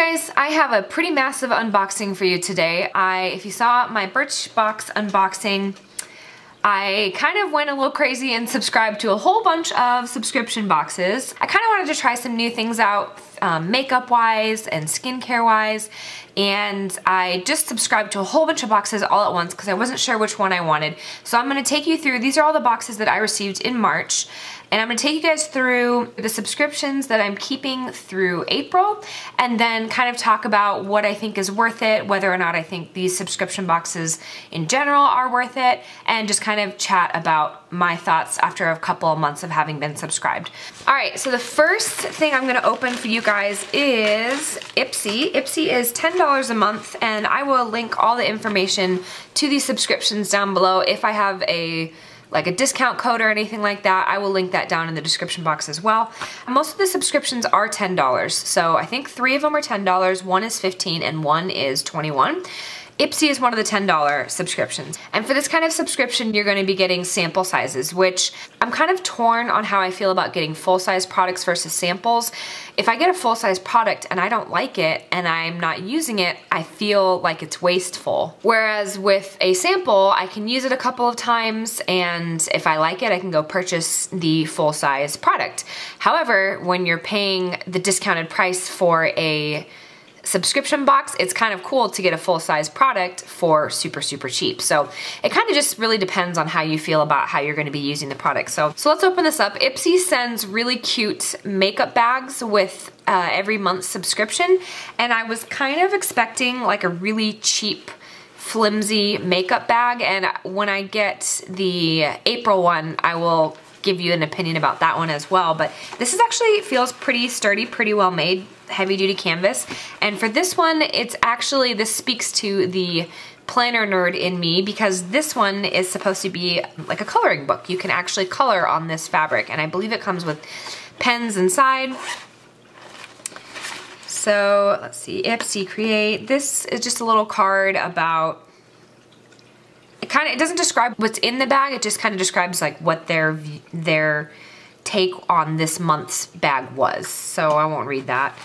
guys, I have a pretty massive unboxing for you today. If you saw my Birchbox unboxing, I kind of went a little crazy and subscribed to a whole bunch of subscription boxes. I kind of wanted to try some new things out, makeup-wise and skincare-wise, and I just subscribed to a whole bunch of boxes all at once because I wasn't sure which one I wanted. So I'm going to take you through, these are all the boxes that I received in March, and I'm going to take you guys through the subscriptions that I'm keeping through April, and then kind of talk about what I think is worth it, whether or not I think these subscription boxes in general are worth it, and just kind of chat about my thoughts after a couple of months of having been subscribed. Alright, so the first thing I'm going to open for you guys is Ipsy. Ipsy is $10 a month, and I will link all the information to these subscriptions down below. If I have a discount code or anything like that, I will link that down in the description box as well. Most of the subscriptions are $10, so I think 3 of them are $10, 1 is $15, and 1 is $21. Ipsy is one of the $10 subscriptions. And for this kind of subscription, you're going to be getting sample sizes, which I'm kind of torn on how I feel about getting full-size products versus samples. If I get a full-size product and I don't like it and I'm not using it, I feel like it's wasteful. Whereas with a sample, I can use it a couple of times, and if I like it, I can go purchase the full-size product. However, when you're paying the discounted price for a subscription box, it's kind of cool to get a full-size product for super cheap. So it kind of just really depends on how you feel about how you're going to be using the product. So let's open this up. Ipsy sends really cute makeup bags with every month subscription, and I was kind of expecting like a really cheap flimsy makeup bag, and when I get the April one, I will give you an opinion about that one as well. But this is actually feels pretty sturdy, pretty well made, heavy duty canvas. And for this one, it's actually, this speaks to the planner nerd in me, because this one is supposed to be like a coloring book. You can actually color on this fabric, and I believe it comes with pens inside. So let's see, Ipsy Create. This is just a little card about, it doesn't describe what's in the bag, it just kind of describes like what their take on this month's bag was. So I won't read that.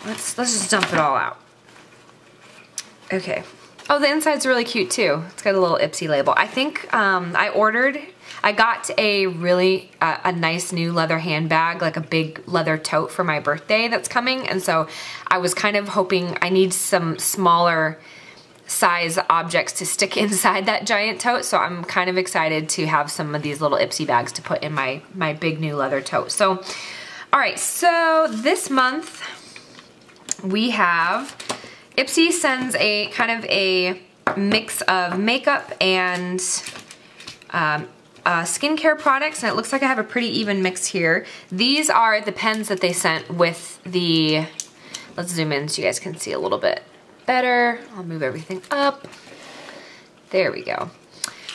Let's just dump it all out. Okay. Oh, the inside's really cute too. It's got a little Ipsy label. I think I got a really a nice new leather handbag, like a big leather tote for my birthday that's coming, and so I was kind of hoping, I need some smaller size objects to stick inside that giant tote, so I'm kind of excited to have some of these little Ipsy bags to put in my big new leather tote. So, alright, so this month we have, Ipsy sends a kind of a mix of makeup and skincare products, and it looks like I have a pretty even mix here. These are the pens that they sent with the, let's zoom in so you guys can see a little bit better. I'll move everything up. There we go.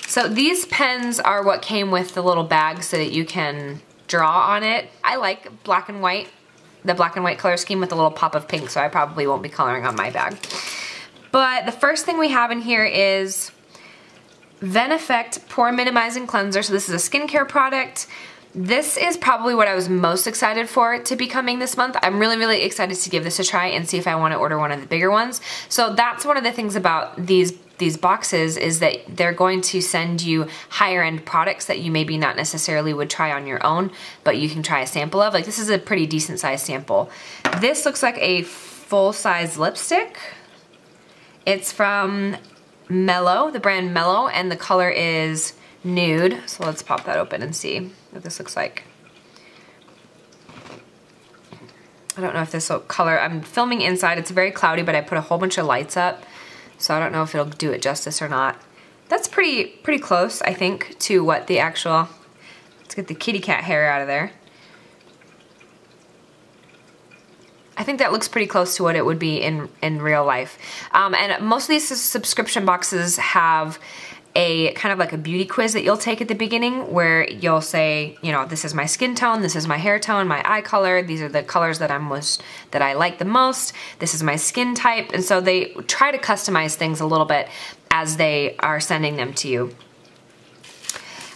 So these pens are what came with the little bag so that you can draw on it. I like black and white, the black and white color scheme with a little pop of pink, so I probably won't be coloring on my bag. But the first thing we have in here is Veneffect Pore Minimizing Cleanser. So this is a skincare product. This is probably what I was most excited for to be coming this month. I'm really excited to give this a try and see if I want to order one of the bigger ones. So that's one of the things about these boxes, is that they're going to send you higher end products that you maybe not necessarily would try on your own, but you can try a sample of. Like, this is a pretty decent sized sample. This looks like a full size lipstick. It's from Mellow, the brand Mellow, and the color is nude. So let's pop that open and see what this looks like. I don't know if this will color, I'm filming inside, it's very cloudy, but I put a whole bunch of lights up, so I don't know if it'll do it justice or not. That's pretty close, I think, to what the actual, let's get the kitty cat hair out of there. I think that looks pretty close to what it would be in real life. And most of these subscription boxes have a kind of like a beauty quiz that you'll take at the beginning, where you'll say, you know, this is my skin tone, this is my hair tone, my eye color, these are the colors that I like the most, this is my skin type, and so they try to customize things a little bit as they are sending them to you.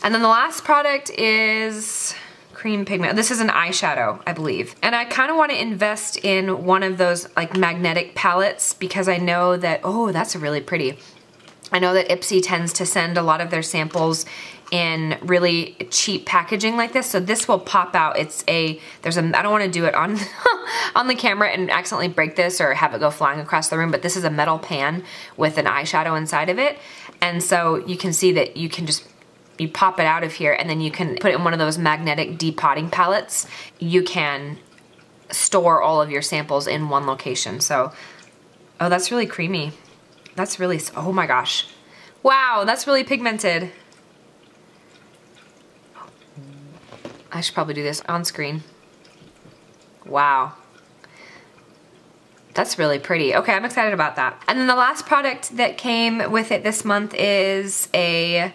And then the last product is cream pigment. This is an eyeshadow, I believe. And I kind of want to invest in one of those like magnetic palettes because I know that, oh, that's really pretty. I know that Ipsy tends to send a lot of their samples in really cheap packaging like this, so this will pop out. I don't want to do it on on the camera and accidentally break this or have it go flying across the room, but this is a metal pan with an eyeshadow inside of it, and so you can see that you can just, you pop it out of here and then you can put it in one of those magnetic depotting palettes. You can store all of your samples in one location. So, oh, that's really creamy. That's really, oh my gosh. Wow, that's really pigmented. I should probably do this on screen. Wow. That's really pretty. Okay, I'm excited about that. And then the last product that came with it this month is a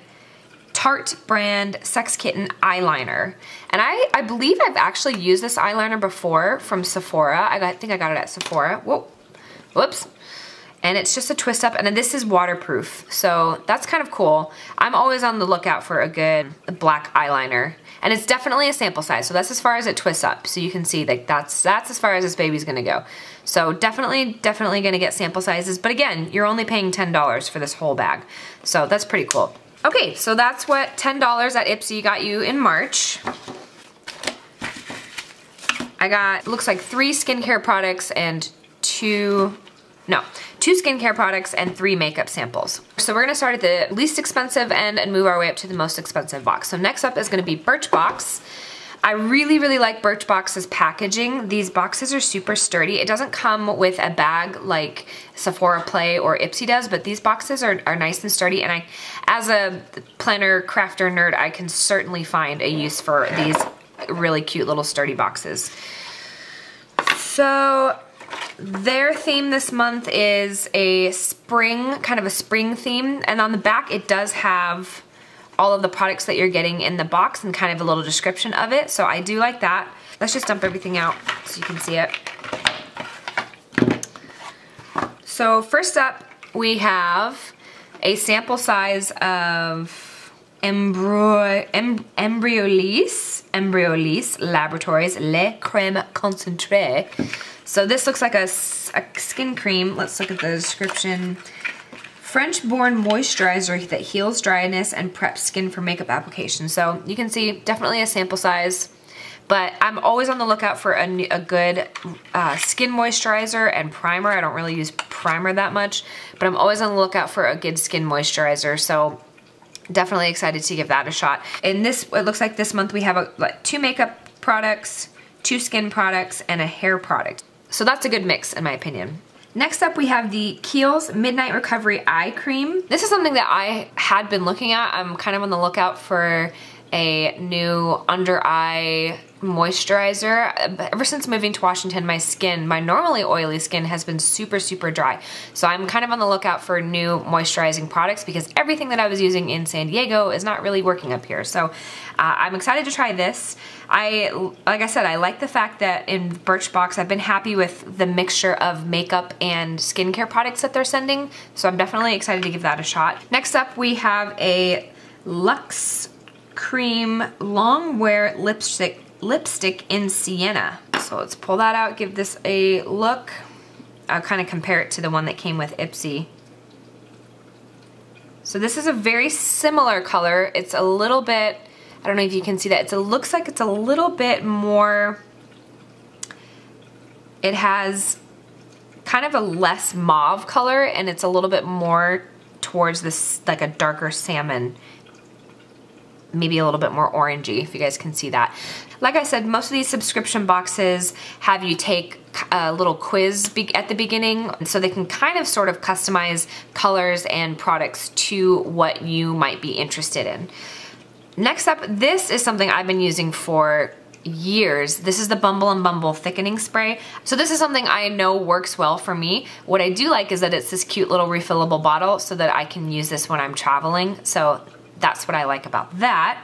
Tarte brand Sex Kitten eyeliner. And I believe I've actually used this eyeliner before from Sephora. I think I got it at Sephora. Whoa, whoops. And it's just a twist up, and then this is waterproof. So that's kind of cool. I'm always on the lookout for a good black eyeliner. And it's definitely a sample size, so that's as far as it twists up. So you can see that that's as far as this baby's gonna go. So definitely gonna get sample sizes. But again, you're only paying $10 for this whole bag. So that's pretty cool. Okay, so that's what $10 at Ipsy got you in March. I got, looks like 3 skincare products and 2 skincare products and 3 makeup samples. So we're gonna start at the least expensive end and move our way up to the most expensive box. So next up is gonna be Birchbox. I really, really like Birchbox's packaging. These boxes are super sturdy. It doesn't come with a bag like Sephora Play or Ipsy does, but these boxes are nice and sturdy, and as a planner crafter nerd, I can certainly find a use for these really cute little sturdy boxes. So their theme this month is a spring, kind of a spring theme, and on the back it does have all of the products that you're getting in the box and kind of a little description of it, so I do like that. Let's just dump everything out so you can see it. So first up we have a sample size of Embryolisse Laboratories Le Crème Concentrée. So this looks like a skin cream. Let's look at the description. French-born moisturizer that heals dryness and preps skin for makeup application. So you can see definitely a sample size, but I'm always on the lookout for a good skin moisturizer and primer. I don't really use primer that much, but I'm always on the lookout for a good skin moisturizer. So definitely excited to give that a shot. In this, it looks like this month we have 2 makeup products, 2 skin products, and a hair product. So that's a good mix in my opinion. Next up we have the Kiehl's Midnight Recovery Eye Cream. This is something that I had been looking at. I'm kind of on the lookout for a new under eye moisturizer. Ever since moving to Washington, my normally oily skin has been super, super dry. So I'm kind of on the lookout for new moisturizing products because everything that I was using in San Diego is not really working up here. So I'm excited to try this. Like I said, I like the fact that in Birchbox, I've been happy with the mixture of makeup and skincare products that they're sending. So I'm definitely excited to give that a shot. Next up, we have a Luxe Cream Long Wear Lipstick in Sienna. So let's pull that out, give this a look. I'll kind of compare it to the one that came with Ipsy. So this is a very similar color. It's a little bit, I don't know if you can see that. It looks like it's a little bit more, it has kind of a less mauve color and it's a little bit more towards this, like a darker salmon, maybe a little bit more orangey, if you guys can see that. Like I said, most of these subscription boxes have you take a little quiz at the beginning, so they can kind of sort of customize colors and products to what you might be interested in. Next up, this is something I've been using for years. This is the Bumble and Bumble Thickening Spray. So this is something I know works well for me. What I do like is that it's this cute little refillable bottle so that I can use this when I'm traveling. So that's what I like about that.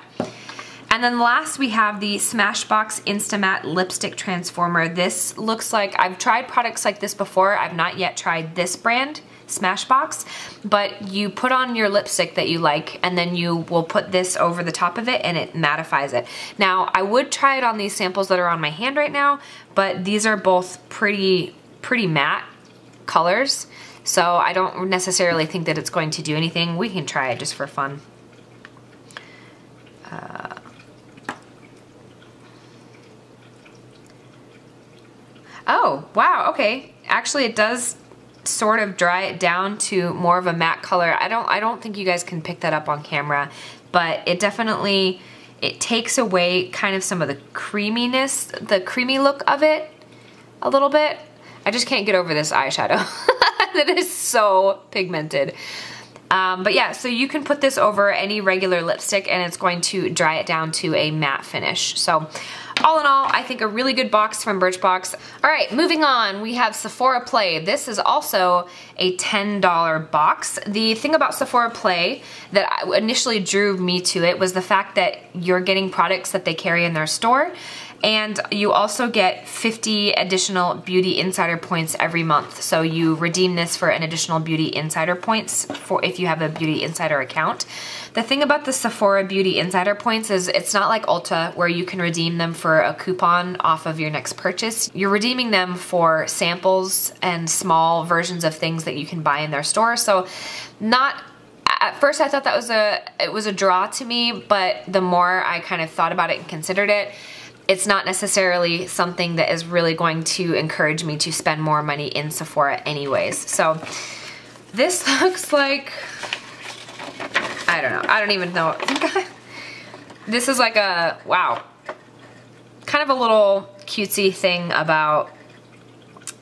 And then last we have the Smashbox Instamatte Lipstick Transformer. This looks like, I've tried products like this before. I've not yet tried this brand Smashbox, but you put on your lipstick that you like, and then you will put this over the top of it and it mattifies it. Now, I would try it on these samples that are on my hand right now, but these are both pretty matte colors, so I don't necessarily think that it's going to do anything. We can try it just for fun. Oh, wow, okay. Actually, it does sort of dry it down to more of a matte color. I don't think you guys can pick that up on camera, but it definitely, it takes away kind of some of the creaminess, the creamy look of it a little bit. I just can't get over this eyeshadow. That is so pigmented. But yeah, so you can put this over any regular lipstick and it's going to dry it down to a matte finish. So all in all, I think a really good box from Birchbox. All right, moving on, we have Sephora Play. This is also a $10 box. The thing about Sephora Play that initially drew me to it was the fact that you're getting products that they carry in their store, and you also get 50 additional Beauty Insider points every month. So you redeem this for an additional Beauty Insider points for if you have a Beauty Insider account. The thing about the Sephora Beauty Insider points is it's not like Ulta where you can redeem them for a coupon off of your next purchase. You're redeeming them for samples and small versions of things that you can buy in their store. So not, at first I thought that it was a draw to me, but the more I kind of thought about it and considered it, it's not necessarily something that is really going to encourage me to spend more money in Sephora anyways. So this looks like, I don't know, I don't even know. This is like a, wow, kind of a little cutesy thing about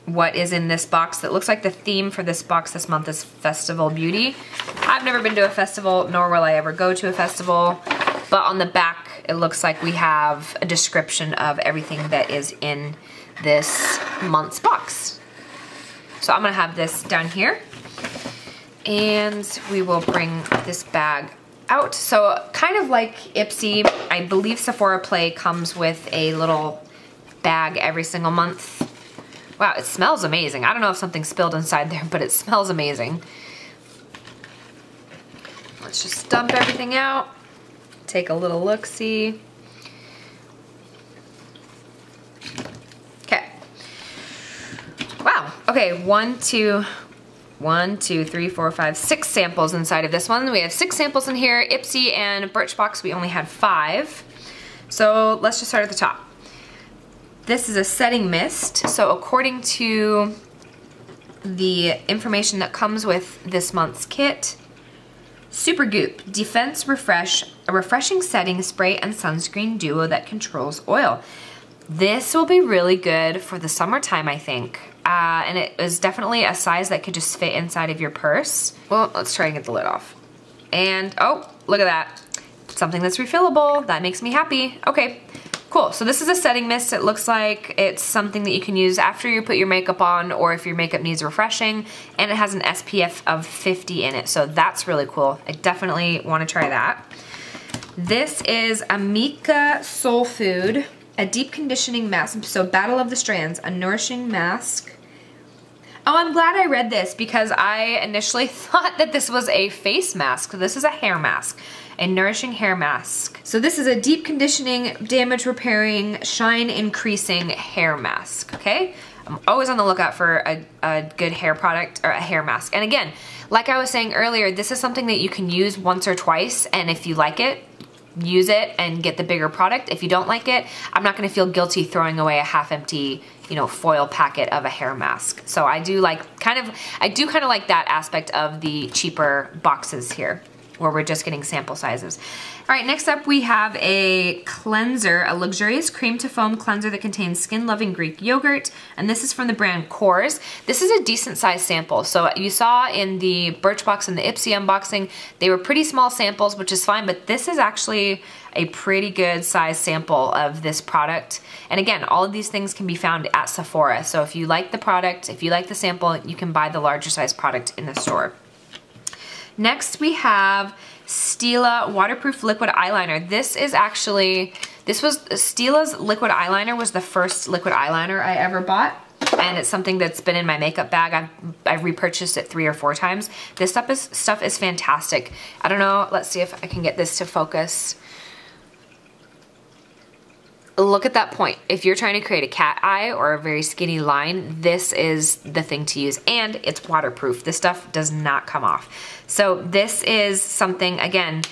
what is in this box. That looks like the theme for this box this month is Festival Beauty. I've never been to a festival, nor will I ever go to a festival, but on the back it looks like we have a description of everything that is in this month's box. So I'm gonna have this down here, and we will bring this bag out. So kind of like Ipsy, I believe Sephora Play comes with a little bag every single month. Wow, it smells amazing. I don't know if something spilled inside there, but it smells amazing. Let's just dump everything out. Take a little look-see. Okay. Wow, okay, 6 samples inside of this one. We have 6 samples in here. Ipsy and Birchbox, we only had 5. So let's just start at the top. This is a setting mist. So according to the information that comes with this month's kit, Super Goop, Defense Refresh, a refreshing setting spray and sunscreen duo that controls oil. This will be really good for the summertime, I think. And it is definitely a size that could just fit inside of your purse. Well, let's try and get the lid off. And, oh, look at that. Something that's refillable. That makes me happy. Okay, cool. So this is a setting mist. It looks like it's something that you can use after you put your makeup on or if your makeup needs refreshing. And it has an SPF of 50 in it. So that's really cool. I definitely want to try that. This is Amika Soul Food, a deep conditioning mask. So Battle of the Strands, a nourishing mask. Oh, I'm glad I read this because I initially thought that this was a face mask. This is a hair mask, a nourishing hair mask. So this is a deep conditioning, damage repairing, shine increasing hair mask, okay? I'm always on the lookout for a good hair product or a hair mask. And again, like I was saying earlier, this is something that you can use once or twice, and if you like it, use it and get the bigger product. If you don't like it, I'm not gonna feel guilty throwing away a half-empty, you know, foil packet of a hair mask. So I do kind of like that aspect of the cheaper boxes here, where we're just getting sample sizes. All right, next up we have a cleanser, a luxurious cream to foam cleanser that contains skin-loving Greek yogurt, and this is from the brand Kors. This is a decent size sample. So you saw in the Birchbox and the Ipsy unboxing, they were pretty small samples, which is fine, but this is actually a pretty good size sample of this product. And again, all of these things can be found at Sephora. So if you like the product, if you like the sample, you can buy the larger size product in the store. Next we have Stila Waterproof Liquid Eyeliner. This was Stila's liquid eyeliner was the first liquid eyeliner I ever bought. and it's something that's been in my makeup bag. I've repurchased it 3 or 4 times. This stuff is fantastic. I don't know, let's see if I can get this to focus. Look at that point. If you're trying to create a cat eye or a very skinny line, this is the thing to use, and it's waterproof. This stuff does not come off. So this is something, again,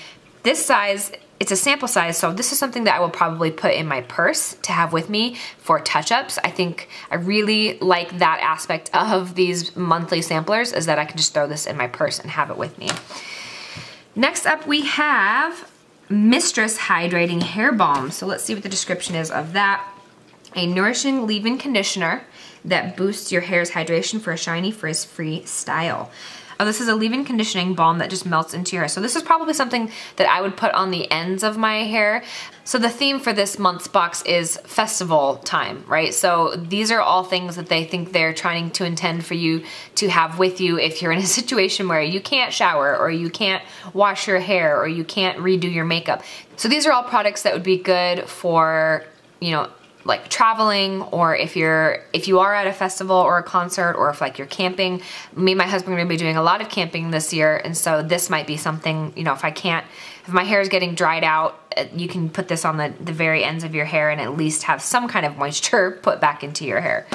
this size, it's a sample size, so this is something that I will probably put in my purse to have with me for touch-ups. I think I really like that aspect of these monthly samplers, is that I can just throw this in my purse and have it with me. Next up we have Mistress Hydrating Hair Balm. So let's see what the description is of that. A nourishing leave-in conditioner that boosts your hair's hydration for a shiny, frizz-free style. Oh, this is a leave-in conditioning balm that just melts into your hair. So this is probably something that I would put on the ends of my hair. So the theme for this month's box is festival time, right? So these are all things that they think they're trying to intend for you to have with you if you're in a situation where you can't shower, or you can't wash your hair, or you can't redo your makeup. So these are all products that would be good for, you know, like traveling, or if you are at a festival or a concert, or if like you're camping. Me and my husband are gonna be doing a lot of camping this year, and so this might be something, you know, if my hair is getting dried out, you can put this on the very ends of your hair and at least have some kind of moisture put back into your hair.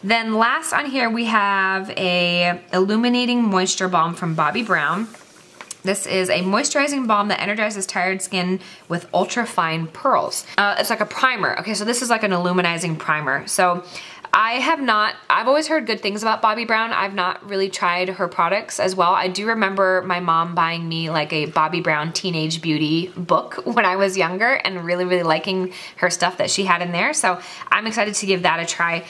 Then last on here we have a Illuminating Moisture Balm from Bobbi Brown. This is a moisturizing balm that energizes tired skin with ultra fine pearls. It's like a primer. Okay, so this is like an illuminizing primer. So I've always heard good things about Bobbi Brown. I've not really tried her products as well. I do remember my mom buying me like a Bobbi Brown teenage beauty book when I was younger, and really, really liking her stuff that she had in there. So I'm excited to give that a try.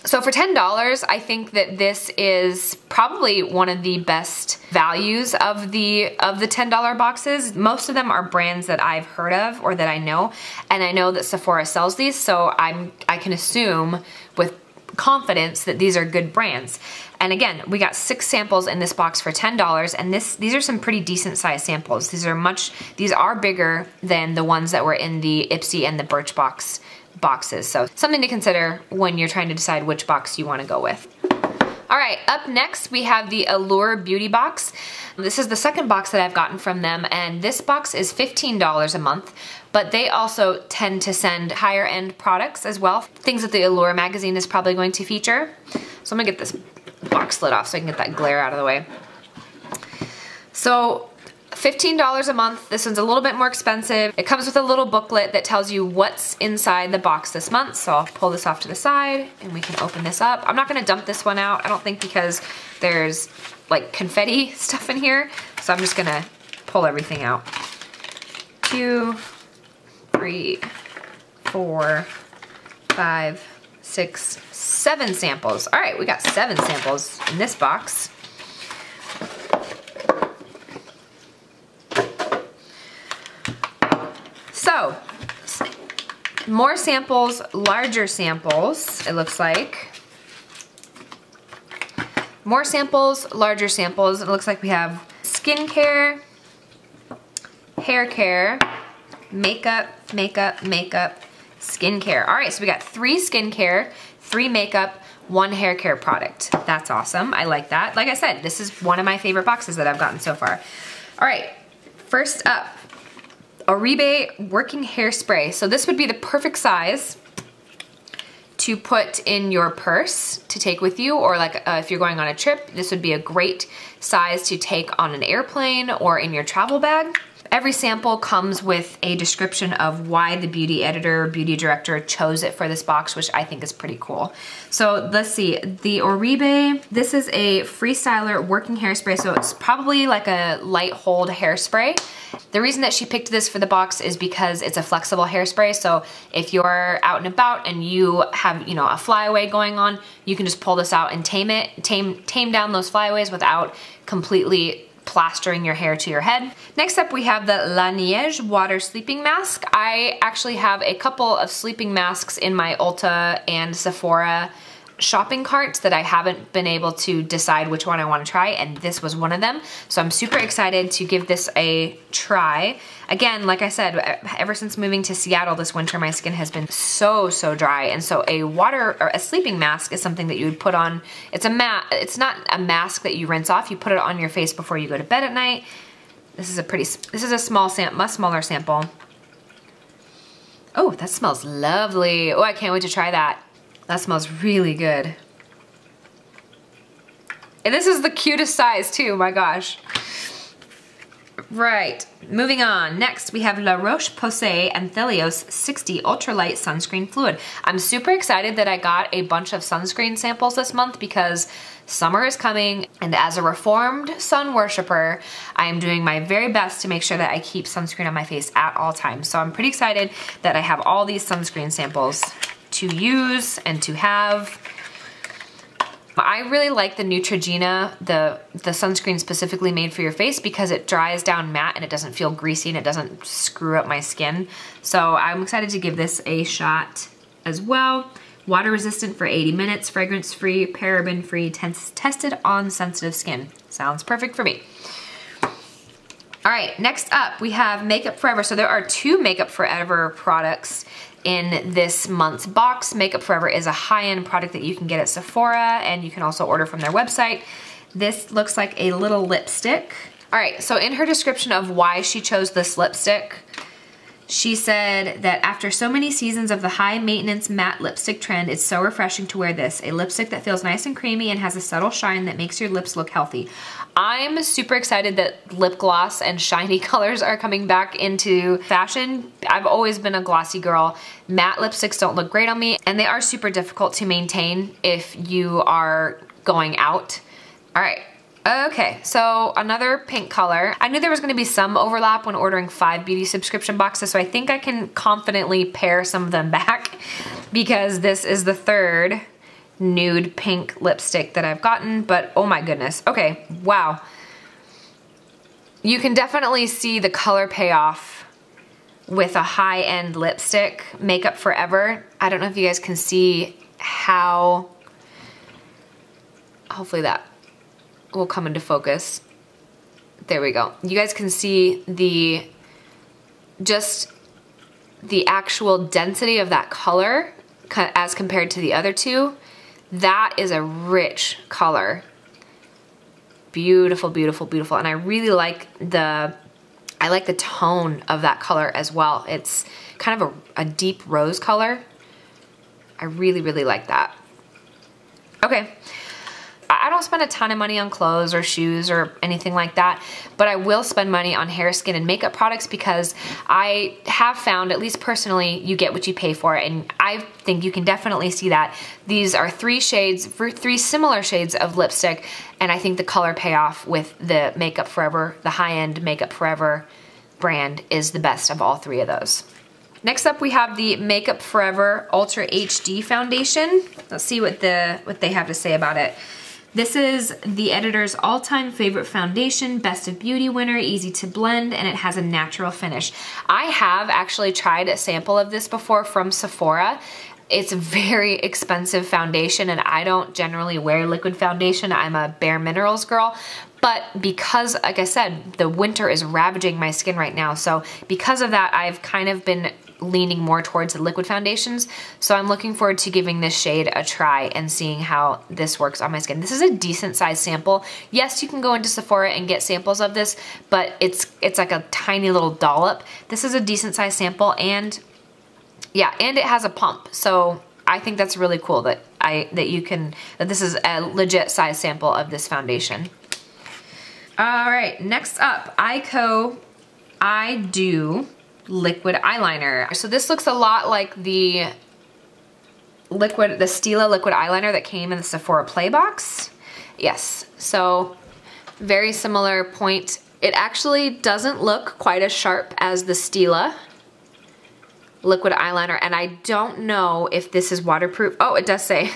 So for $10, I think that this is probably one of the best values of the $10 boxes. Most of them are brands that I've heard of or that I know, and I know that Sephora sells these, so I can assume with confidence that these are good brands. And again, we got 6 samples in this box for $10, and these are some pretty decent sized samples. These are bigger than the ones that were in the Ipsy and the Birchbox boxes. So something to consider when you're trying to decide which box you want to go with. All right, up next we have the Allure Beauty Box. This is the second box that I've gotten from them, and this box is $15 a month, but they also tend to send higher end products as well, things that the Allure magazine is probably going to feature. So I'm gonna get this box lid off so I can get that glare out of the way. So $15 a month. This one's a little bit more expensive. It comes with a little booklet that tells you what's inside the box this month. So I'll pull this off to the side and we can open this up. I'm not gonna dump this one out, I don't think, because there's like confetti stuff in here. So I'm just gonna pull everything out. 2, 3, 4, 5, 6, 7 samples. All right, we got 7 samples in this box. So, more samples, larger samples, it looks like. More samples, larger samples. It looks like we have skincare, hair care, makeup, makeup, makeup, skincare. All right, so we got 3 skincare, 3 makeup, 1 hair care product. That's awesome, I like that. Like I said, this is one of my favorite boxes that I've gotten so far. All right, first up, Oribe Working Hairspray. So this would be the perfect size to put in your purse to take with you, or like if you're going on a trip, this would be a great size to take on an airplane or in your travel bag. Every sample comes with a description of why the beauty editor or beauty director chose it for this box, which I think is pretty cool. So let's see, the Oribe, this is a Freestyler working hairspray, so it's probably like a light hold hairspray. The reason that she picked this for the box is because it's a flexible hairspray, so if you're out and about and you have, you know, a flyaway going on, you can just pull this out and tame down those flyaways without completely plastering your hair to your head. Next up we have the La Neige Water Sleeping Mask. I actually have a couple of sleeping masks in my Ulta and Sephora shopping carts that I haven't been able to decide which one I want to try, and this was one of them. So I'm super excited to give this a try. Again, like I said, ever since moving to Seattle this winter, my skin has been so dry, and so a water or a sleeping mask is something that you would put on. It's not a mask that you rinse off. You put it on your face before you go to bed at night. This is a much smaller sample. Oh, that smells lovely. Oh, I can't wait to try that. That smells really good. And this is the cutest size too, my gosh. Right, moving on. Next, we have La Roche-Posay Anthelios 60 Ultralight Sunscreen Fluid. I'm super excited that I got a bunch of sunscreen samples this month because summer is coming, and as a reformed sun worshiper, I am doing my very best to make sure that I keep sunscreen on my face at all times. So I'm pretty excited that I have all these sunscreen samples to use and to have. I really like the Neutrogena, the sunscreen specifically made for your face, because it dries down matte and it doesn't feel greasy and it doesn't screw up my skin. So I'm excited to give this a shot as well. Water resistant for 80 minutes, fragrance free, paraben free, tested on sensitive skin. Sounds perfect for me. All right, next up we have Makeup Forever. So there are 2 Makeup Forever products in this month's box. Makeup Forever is a high-end product that you can get at Sephora, and you can also order from their website. This looks like a little lipstick. All right, so in her description of why she chose this lipstick, she said that after so many seasons of the high maintenance matte lipstick trend, it's so refreshing to wear this. A lipstick that feels nice and creamy and has a subtle shine that makes your lips look healthy. I'm super excited that lip gloss and shiny colors are coming back into fashion. I've always been a glossy girl. Matte lipsticks don't look great on me, and they are super difficult to maintain if you are going out. All right. Okay, so another pink color. I knew there was gonna be some overlap when ordering 5 beauty subscription boxes, so I think I can confidently pare some of them back because this is the 3rd nude pink lipstick that I've gotten, but oh my goodness. Okay, wow. You can definitely see the color payoff with a high-end lipstick, Makeup Forever. I don't know if you guys can see how, hopefully that will come into focus. There we go. You guys can see just the actual density of that color as compared to the other 2. That is a rich color. Beautiful, beautiful, beautiful. And I really like the tone of that color as well. It's kind of a deep rose color. I really, really like that. Okay. I don't spend a ton of money on clothes or shoes or anything like that, but I will spend money on hair, skin, and makeup products because I have found, at least personally, you get what you pay for, and I think you can definitely see that. These are 3 similar shades of lipstick, and I think the color payoff with the Makeup Forever, the high-end Makeup Forever brand, is the best of all 3 of those. Next up, we have the Makeup Forever Ultra HD Foundation. Let's see what they have to say about it. This is the editor's all-time favorite foundation, best of beauty winner, easy to blend, and it has a natural finish. I have actually tried a sample of this before from Sephora. It's a very expensive foundation, and I don't generally wear liquid foundation. I'm a Bare Minerals girl. But because, like I said, the winter is ravaging my skin right now, so because of that, I've kind of been leaning more towards the liquid foundations. So I'm looking forward to giving this shade a try and seeing how this works on my skin. This is a decent size sample. Yes, you can go into Sephora and get samples of this, but it's like a tiny little dollop. This is a decent size sample, and yeah, and it has a pump. So I think that's really cool that this is a legit size sample of this foundation. All right, next up, I Do liquid eyeliner. So this looks a lot like the Stila liquid eyeliner that came in the Sephora Play box. Yes, so very similar point. It actually doesn't look quite as sharp as the Stila liquid eyeliner, and I don't know if this is waterproof. Oh, it does say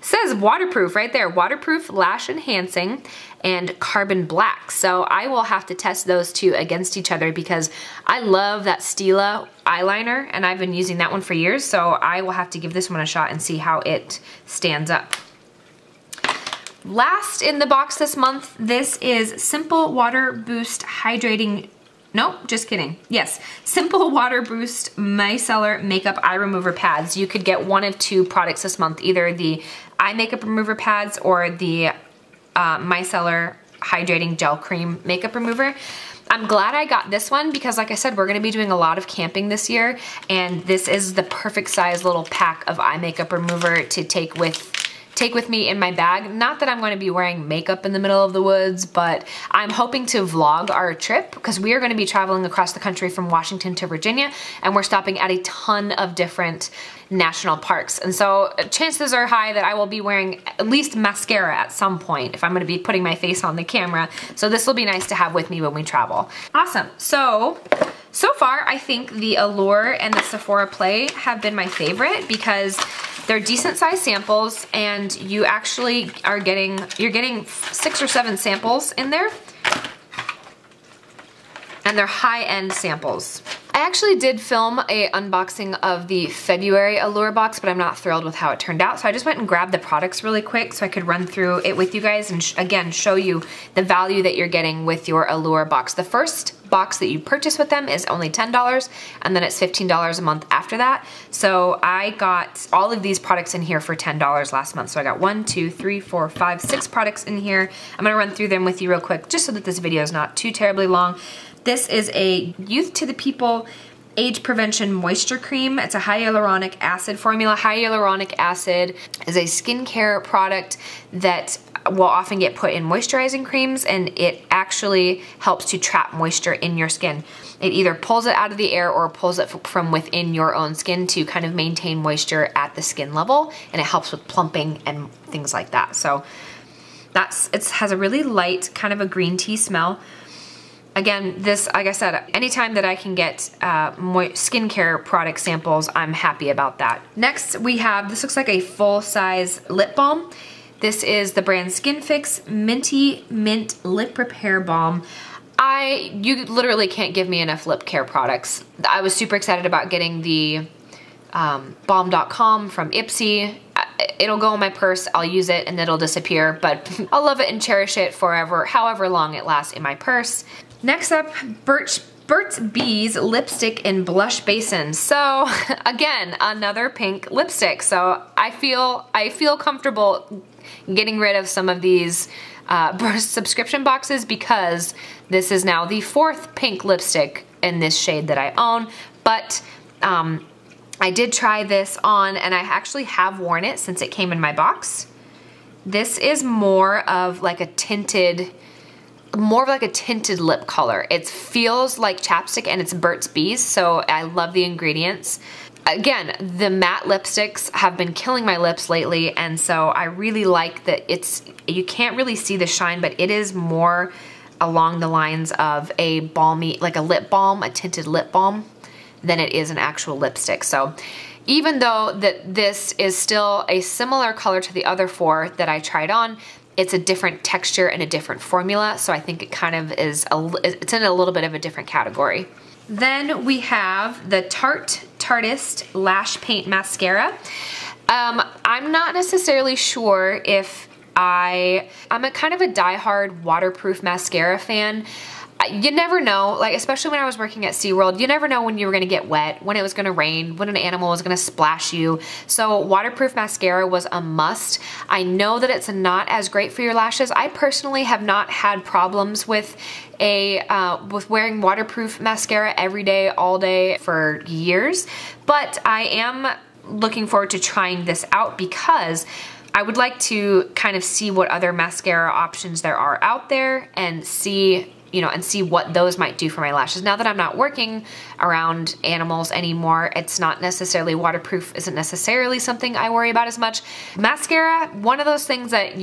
It says waterproof right there, waterproof, lash enhancing, and carbon black. So I will have to test those two against each other because I love that Stila eyeliner and I've been using that one for years. So I will have to give this one a shot and see how it stands up. Last in the box this month, this is Simple Water Boost Hydrating, nope, just kidding. Yes, Simple Water Boost Micellar Makeup Eye Remover Pads. You could get one of two products this month, either the eye makeup remover pads or the Micellar Hydrating Gel Cream Makeup Remover. I'm glad I got this one because like I said, we're gonna be doing a lot of camping this year and this is the perfect size little pack of eye makeup remover to take with me in my bag. Not that I'm going to be wearing makeup in the middle of the woods, but I'm hoping to vlog our trip because we are going to be traveling across the country from Washington to Virginia and we're stopping at a ton of different national parks. And so chances are high that I will be wearing at least mascara at some point if I'm going to be putting my face on the camera. So this will be nice to have with me when we travel. Awesome. So far I think the Allure and the Sephora Play have been my favorite because they're decent sized samples and you actually are you're getting 6 or 7 samples in there. And they're high-end samples. I actually did film a unboxing of the February Allure box, but I'm not thrilled with how it turned out. So I just went and grabbed the products really quick so I could run through it with you guys and again, show you the value that you're getting with your Allure box. The first box that you purchase with them is only $10 and then it's $15 a month after that. So I got all of these products in here for $10 last month. So I got 1, 2, 3, 4, 5, 6 products in here. I'm gonna run through them with you real quick just so that this video is not too terribly long. This is a Youth to the People Age Prevention Moisture Cream. It's a hyaluronic acid formula. Hyaluronic acid is a skincare product that will often get put in moisturizing creams and it actually helps to trap moisture in your skin. It either pulls it out of the air or pulls it from within your own skin to kind of maintain moisture at the skin level, and it helps with plumping and things like that. So it has a really light kind of a green tea smell. Again, this, like I said, anytime that I can get skincare product samples, I'm happy about that. Next, we have, this looks like a full-size lip balm. This is the brand Skin Fix Minty Mint Lip Repair Balm. You literally can't give me enough lip care products. I was super excited about getting the balm.com from Ipsy. It'll go in my purse, I'll use it, and it'll disappear, but I'll love it and cherish it forever, however long it lasts in my purse. Next up, Burt's Bees Lipstick and Blush Basin. So again, another pink lipstick. So I feel comfortable getting rid of some of these subscription boxes because this is now the 4th pink lipstick in this shade that I own. But I did try this on and I actually have worn it since it came in my box. This is more of like a tinted lip color. It feels like chapstick and it's Burt's Bees, so I love the ingredients. Again, the matte lipsticks have been killing my lips lately, and so I really like that you can't really see the shine, but it is more along the lines of a balmy, like a lip balm, a tinted lip balm, than it is an actual lipstick. So even though that this is still a similar color to the other 4 that I tried on, it's a different texture and a different formula, so I think it kind of is, it's in a little bit of a different category. Then we have the Tartist Lash Paint Mascara. I'm not necessarily sure if I'm a kind of a diehard waterproof mascara fan. You never know, like especially when I was working at SeaWorld, you never know when you were gonna get wet, when it was gonna rain, when an animal was gonna splash you. So waterproof mascara was a must. I know that it's not as great for your lashes. I personally have not had problems with wearing waterproof mascara every day, all day for years, but I am looking forward to trying this out because I would like to kind of see what other mascara options there are out there and see what those might do for my lashes. Now that I'm not working around animals anymore, it's not necessarily waterproof, isn't necessarily something I worry about as much. Mascara, one of those things that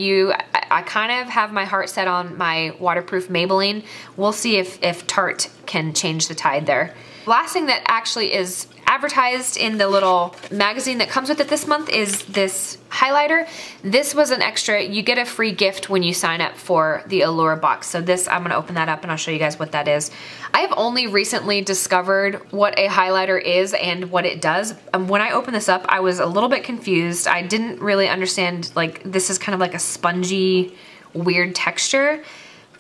I kind of have my heart set on my waterproof Maybelline. We'll see if Tarte can change the tide there. Last thing that actually is advertised in the little magazine that comes with it this month is this highlighter. This was an extra. You get a free gift when you sign up for the Allure box. So this, I'm gonna open that up and I'll show you guys what that is. I have only recently discovered what a highlighter is and what it does. When I opened this up, I was a little bit confused. I didn't really understand, like, this is kind of like a spongy, weird texture.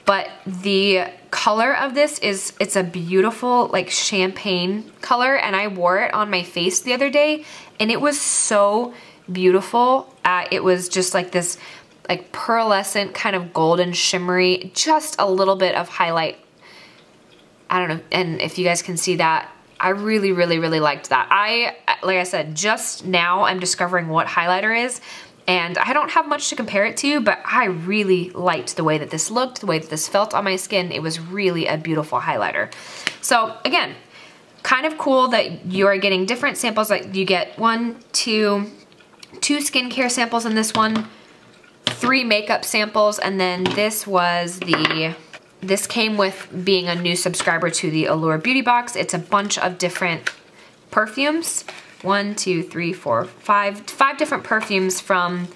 But the color of this is, it's a beautiful like champagne color, and I wore it on my face the other day and it was so beautiful. It was just like this like pearlescent kind of golden shimmery, just a little bit of highlight. I don't know, and if you guys can see that, I really, really, really liked that. Like I said, just now I'm discovering what highlighter is. And I don't have much to compare it to, but I really liked the way that this looked, the way that this felt on my skin. It was really a beautiful highlighter. So again, kind of cool that you are getting different samples. Like you get two skincare samples in this one, 3 makeup samples, and then this came with being a new subscriber to the Allure Beauty Box. It's a bunch of different perfumes. 1, 2, 3, 4, 5 different perfumes from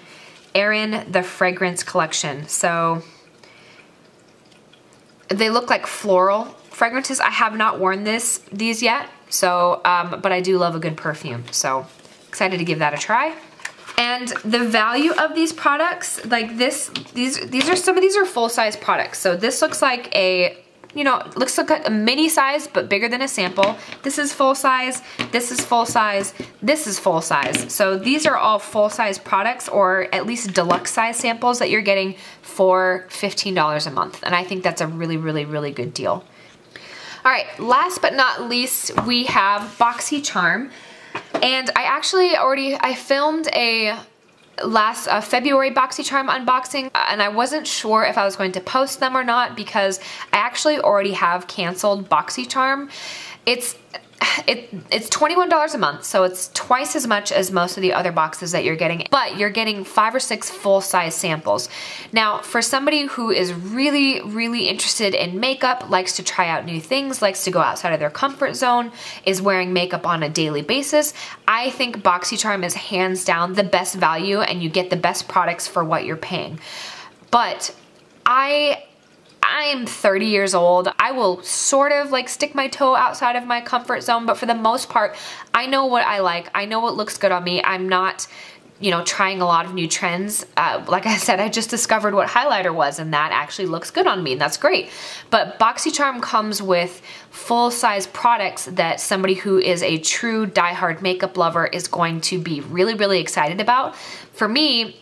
Erin the Fragrance Collection. So they look like floral fragrances. I have not worn these yet, so but I do love a good perfume. So excited to give that a try. And the value of these products, like these are full-size products. So this looks like a, you know, looks like a mini size, but bigger than a sample. This is full size, this is full size, this is full size. So these are all full size products, or at least deluxe size samples that you're getting for $15 a month. And I think that's a really, really, really good deal. All right, last but not least, we have BoxyCharm. And I filmed a February BoxyCharm unboxing, and I wasn't sure if I was going to post them or not because I actually already have canceled BoxyCharm. It's $21 a month, so it's twice as much as most of the other boxes that you're getting, but you're getting 5 or 6 full-size samples. Now, for somebody who is really, really interested in makeup, likes to try out new things, likes to go outside of their comfort zone, is wearing makeup on a daily basis, I think BoxyCharm is hands down the best value, and you get the best products for what you're paying. But I am 30 years old. I will sort of like stick my toe outside of my comfort zone, but for the most part, I know what I like. I know what looks good on me. I'm not, you know, trying a lot of new trends. Like I said, I just discovered what highlighter was, and that actually looks good on me, and that's great. But BoxyCharm comes with full-size products that somebody who is a true diehard makeup lover is going to be really, really excited about. For me,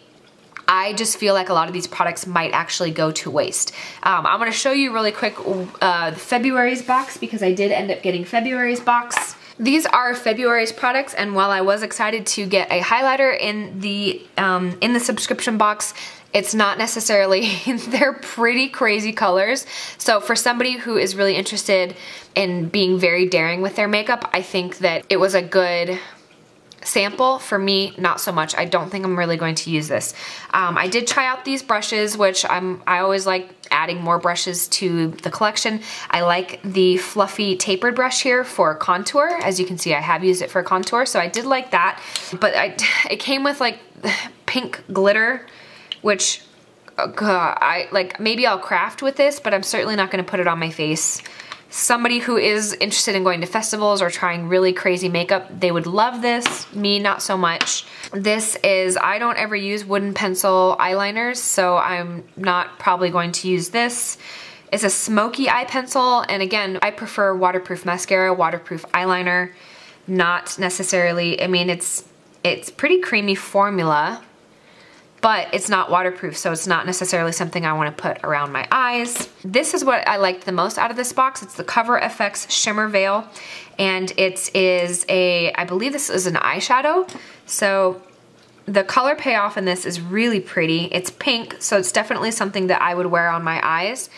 I just feel like a lot of these products might actually go to waste. I'm going to show you really quick February's box, because I did end up getting February's box. These are February's products, and while I was excited to get a highlighter in the subscription box, it's not necessarily, they're pretty crazy colors. So for somebody who is really interested in being very daring with their makeup, I think that it was a good sample. For me, not so much. I don't think I'm really going to use this. I did try out these brushes, which I always like adding more brushes to the collection. I like the fluffy tapered brush here for contour. As you can see, I have used it for contour, so I did like that. But it came with like pink glitter, which maybe I'll craft with this, but I'm certainly not going to put it on my face. Somebody who is interested in going to festivals or trying really crazy makeup, they would love this. Me, not so much. This is, I don't ever use wooden pencil eyeliners, so I'm not probably going to use this. It's a smoky eye pencil, and again, I prefer waterproof mascara, waterproof eyeliner, not necessarily, I mean, it's pretty creamy formula, but it's not waterproof, so it's not necessarily something I want to put around my eyes. This is what I liked the most out of this box. It's the Cover FX Shimmer Veil, and it is I believe this is an eyeshadow. So the color payoff in this is really pretty. It's pink, so it's definitely something that I would wear on my eyes.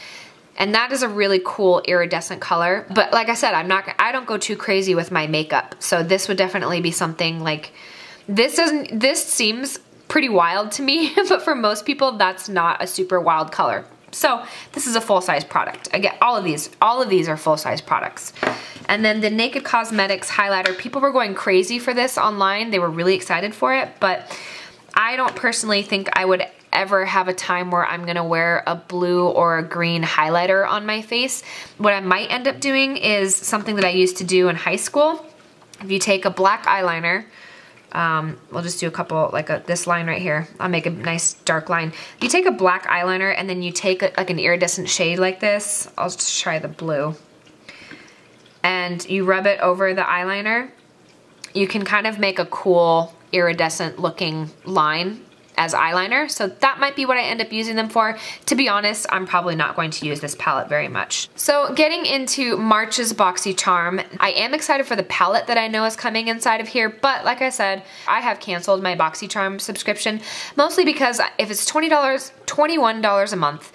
And that is a really cool iridescent color. But like I said, I don't go too crazy with my makeup, so this would definitely be something like, this seems pretty wild to me, but for most people, that's not a super wild color. So this is a full-size product. Again, all of these are full-size products. And then the Naked Cosmetics highlighter, people were going crazy for this online. They were really excited for it, but I don't personally think I would ever have a time where I'm gonna wear a blue or a green highlighter on my face. What I might end up doing is something that I used to do in high school. If you take a black eyeliner, we'll just do a couple, like this line right here. I'll make a nice dark line. You take a black eyeliner and then you take like an iridescent shade like this. I'll just try the blue. And you rub it over the eyeliner. You can kind of make a cool iridescent looking line as eyeliner. So that might be what I end up using them for. To be honest, I'm probably not going to use this palette very much. So getting into March's BoxyCharm, I am excited for the palette that I know is coming inside of here, but like I said, I have canceled my BoxyCharm subscription, mostly because if it's $20, $21 a month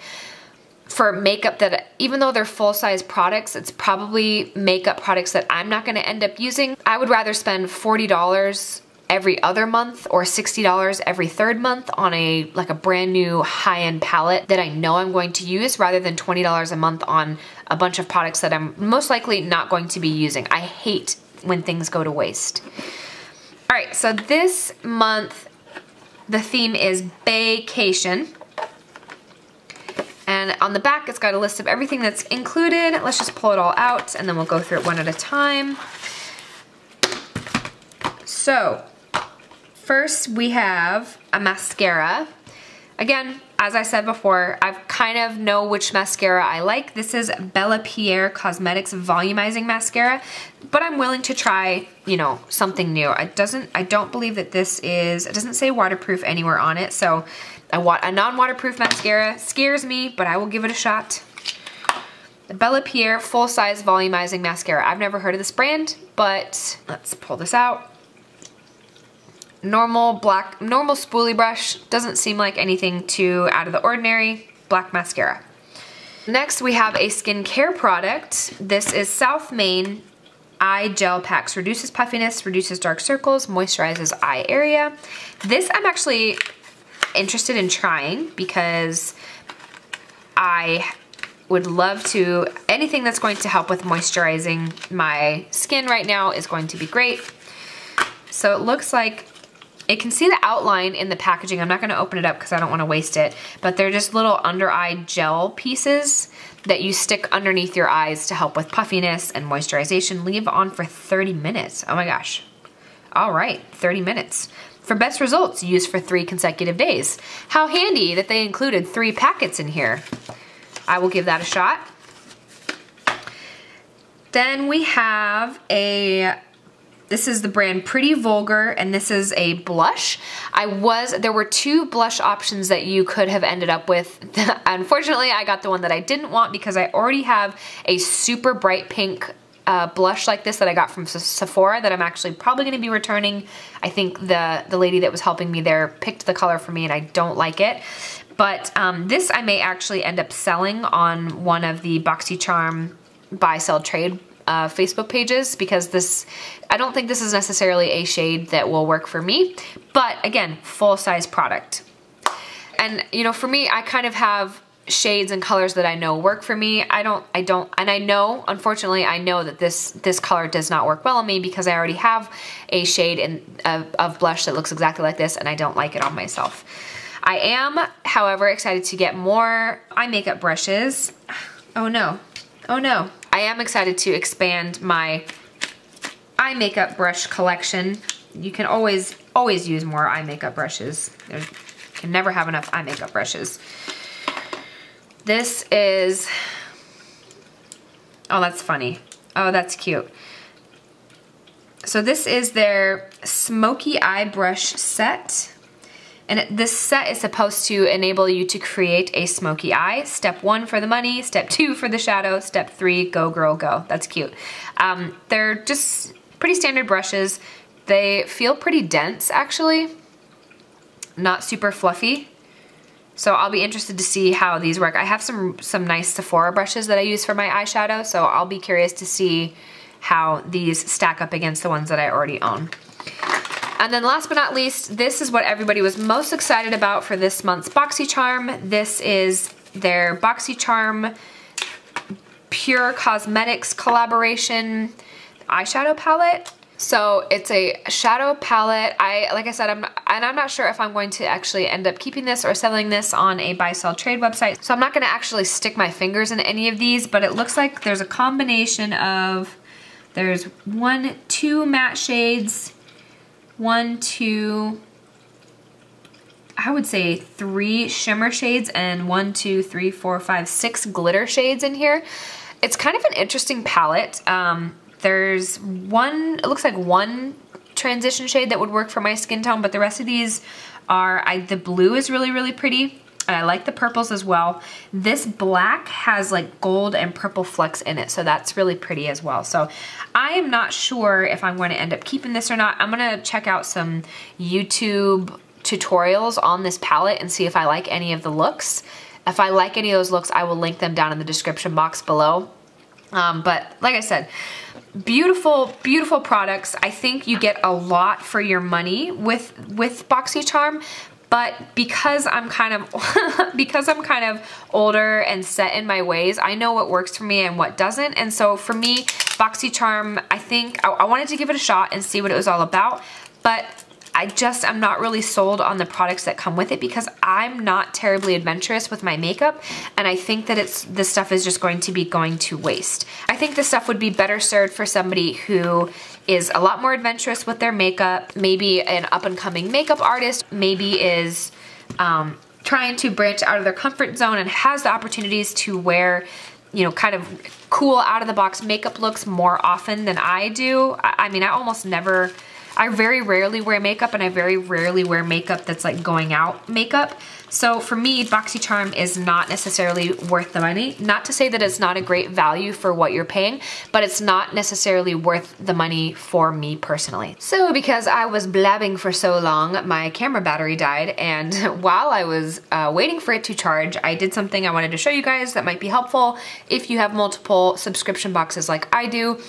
for makeup that, even though they're full-size products, it's probably makeup products that I'm not gonna end up using. I would rather spend $40 every other month or $60 every third month on a brand new high-end palette that I know I'm going to use, rather than $20 a month on a bunch of products that I'm most likely not going to be using. I hate when things go to waste. All right, so this month the theme is Baycation. And on the back, it's got a list of everything that's included. Let's just pull it all out and then we'll go through it one at a time. So, first we have a mascara. Again, as I said before, I kind of know which mascara I like. This is Bella Pierre Cosmetics Volumizing Mascara, but I'm willing to try, you know, something new. I don't believe that this is, it doesn't say waterproof anywhere on it, so a non-waterproof mascara scares me, but I will give it a shot. The Bella Pierre Full-Size Volumizing Mascara. I've never heard of this brand, but let's pull this out. Normal spoolie brush, doesn't seem like anything too out of the ordinary. Black mascara. Next we have a skincare product. This is South Main Eye Gel Packs. Reduces puffiness, reduces dark circles, moisturizes eye area. This I'm actually interested in trying because I would love to, anything that's going to help with moisturizing my skin right now is going to be great. So it looks like, you can see the outline in the packaging. I'm not gonna open it up because I don't wanna waste it, but they're just little under eye gel pieces that you stick underneath your eyes to help with puffiness and moisturization. Leave on for 30 minutes. Oh my gosh. All right, 30 minutes. For best results, use for 3 consecutive days. How handy that they included 3 packets in here. I will give that a shot. Then we have this is the brand Pretty Vulgar, and this is a blush. There were 2 blush options that you could have ended up with. Unfortunately, I got the one that I didn't want because I already have a super bright pink blush like this that I got from Sephora that I'm actually probably gonna be returning. I think the lady that was helping me there picked the color for me and I don't like it. But this I may actually end up selling on one of the BoxyCharm buy, sell, trade Facebook pages, because I don't think this is necessarily a shade that will work for me, but again, full-size product. And you know, for me, I kind of have shades and colors that I know work for me. And I know, unfortunately, I know that this color does not work well on me because I already have a shade of blush that looks exactly like this and I don't like it on myself. I am, however, excited to get more eye makeup brushes. Oh no, oh no. I am excited to expand my eye makeup brush collection. You can always use more eye makeup brushes. You can never have enough eye makeup brushes. This is, oh, that's funny. Oh, that's cute. So this is their Smoky Eye Brush Set. And this set is supposed to enable you to create a smoky eye. Step 1 for the money, step 2 for the shadow, step 3, go girl go. That's cute. They're just pretty standard brushes. They feel pretty dense actually, not super fluffy. So I'll be interested to see how these work. I have some nice Sephora brushes that I use for my eyeshadow, so I'll be curious to see how these stack up against the ones that I already own. And then last but not least, this is what everybody was most excited about for this month's BoxyCharm. This is their BoxyCharm Pure Cosmetics collaboration eyeshadow palette. So it's a shadow palette. Like I said, I'm not sure if I'm going to actually end up keeping this or selling this on a buy sell trade website. So I'm not gonna actually stick my fingers in any of these, but it looks like there's a combination of, there's 2 matte shades, 2, I would say 3 shimmer shades, and 1, 2, 3, 4, 5, 6 glitter shades in here. It's kind of an interesting palette. There's it looks like 1 transition shade that would work for my skin tone, but the rest of these are, the blue is really, really pretty, and I like the purples as well. This black has like gold and purple flecks in it, so that's really pretty as well. So I am not sure if I'm going to end up keeping this or not. I'm gonna check out some YouTube tutorials on this palette and see if I like any of the looks. If I like any of those looks, I will link them down in the description box below. But like I said, beautiful, beautiful products. I think you get a lot for your money with BoxyCharm, but because I'm kind of older and set in my ways, I know what works for me and what doesn't. And so for me, BoxyCharm, I think I wanted to give it a shot and see what it was all about, but I'm not really sold on the products that come with it because I'm not terribly adventurous with my makeup, and I think that this stuff is just going to waste. I think this stuff would be better served for somebody who is a lot more adventurous with their makeup, maybe an up-and-coming makeup artist, maybe is trying to branch out of their comfort zone and has the opportunities to wear, you know, kind of cool out-of-the-box makeup looks more often than I do. I mean, I very rarely wear makeup, and I very rarely wear makeup that's like going out makeup. So for me, BoxyCharm is not necessarily worth the money. Not to say that it's not a great value for what you're paying, but it's not necessarily worth the money for me personally. So because I was blabbing for so long, my camera battery died, and while I was waiting for it to charge, I did something I wanted to show you guys that might be helpful if you have multiple subscription boxes like I do.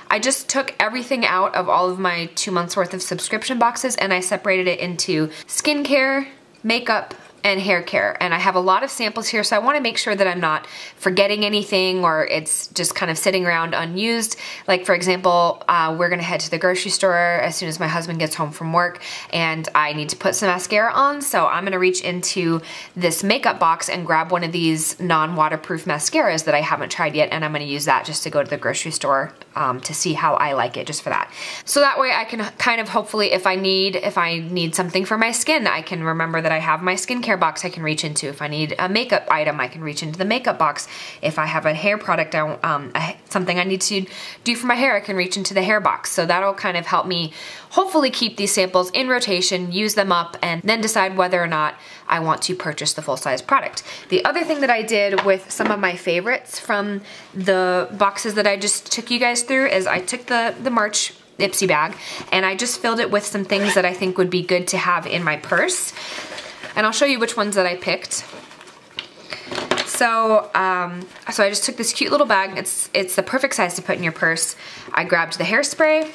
I just took everything out of all of my 2 months worth of subscription boxes and I separated it into skincare, makeup, and hair care. And I have a lot of samples here, so I wanna make sure that I'm not forgetting anything or it's just kind of sitting around unused. Like for example, we're gonna head to the grocery store as soon as my husband gets home from work, and I need to put some mascara on, so I'm gonna reach into this makeup box and grab one of these non-waterproof mascaras that I haven't tried yet, and I'm gonna use that just to go to the grocery store to see how I like it, just for that. So that way I can kind of hopefully, if I need something for my skin, I can remember that I have my skincare box I can reach into. If I need a makeup item, I can reach into the makeup box. If I have a hair product, something I need to do for my hair, I can reach into the hair box. So that'll kind of help me hopefully keep these samples in rotation, use them up, and then decide whether or not I want to purchase the full-size product. The other thing that I did with some of my favorites from the boxes that I just took you guys through is I took the March Ipsy bag and I just filled it with some things that I think would be good to have in my purse. And I'll show you which ones that I picked. So, so I just took this cute little bag. It's the perfect size to put in your purse. I grabbed the hairspray.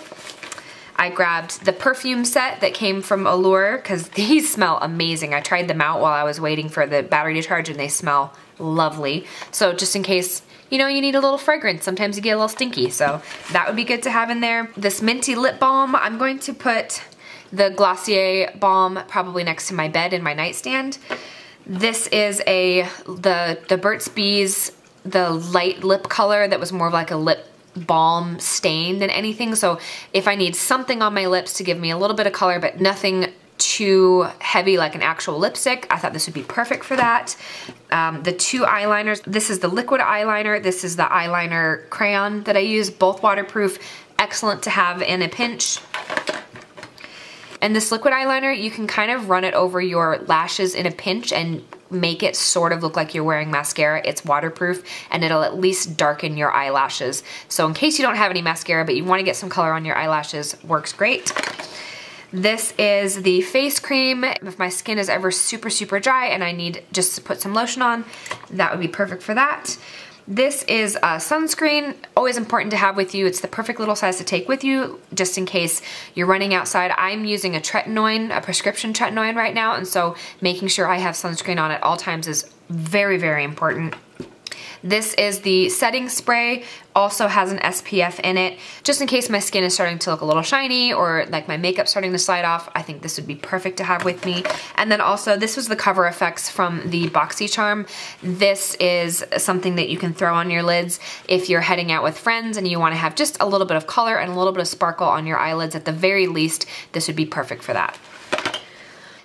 I grabbed the perfume set that came from Allure because these smell amazing. I tried them out while I was waiting for the battery to charge and they smell lovely. So just in case, you know, you need a little fragrance. Sometimes you get a little stinky, so that would be good to have in there. This minty lip balm, I'm going to put the Glossier balm probably next to my bed in my nightstand. This is the Burt's Bees, the light lip color that was more of like a lip balm stain than anything. So if I need something on my lips to give me a little bit of color but nothing too heavy like an actual lipstick, I thought this would be perfect for that. The 2 eyeliners, this is the liquid eyeliner, this is the eyeliner crayon that I use, both waterproof, excellent to have in a pinch. And this liquid eyeliner, you can kind of run it over your lashes in a pinch and make it sort of look like you're wearing mascara. It's waterproof and it'll at least darken your eyelashes. So in case you don't have any mascara but you want to get some color on your eyelashes, works great. This is the face cream. If my skin is ever super, super dry and I need just to put some lotion on, that would be perfect for that. This is a sunscreen, always important to have with you. It's the perfect little size to take with you just in case you're running outside. I'm using a prescription tretinoin right now, and so making sure I have sunscreen on at all times is very, very important. This is the setting spray, also has an SPF in it. Just in case my skin is starting to look a little shiny or like my makeup's starting to slide off, I think this would be perfect to have with me. And then also, this was the Cover FX from the BoxyCharm. This is something that you can throw on your lids if you're heading out with friends and you wanna have just a little bit of color and a little bit of sparkle on your eyelids. At the very least, this would be perfect for that.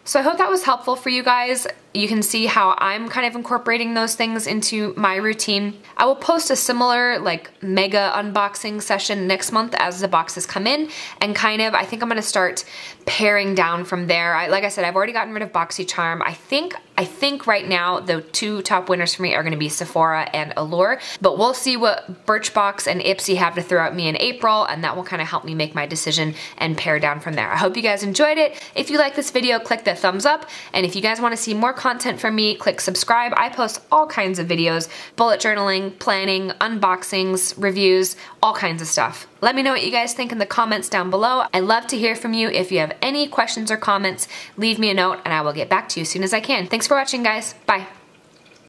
So I hope that was helpful for you guys. You can see how I'm kind of incorporating those things into my routine. I will post a similar like mega unboxing session next month as the boxes come in, and kind of, I think I'm gonna start paring down from there. Like I said, I've already gotten rid of BoxyCharm. I think right now the two top winners for me are gonna be Sephora and Allure, but we'll see what Birchbox and Ipsy have to throw at me in April, and that will kind of help me make my decision and pare down from there. I hope you guys enjoyed it. If you like this video, click that thumbs up, and if you guys wanna see more content from me, click subscribe. I post all kinds of videos, bullet journaling, planning, unboxings, reviews, all kinds of stuff. Let me know what you guys think in the comments down below. I'd love to hear from you. If you have any questions or comments, leave me a note and I will get back to you as soon as I can. Thanks for watching, guys. Bye.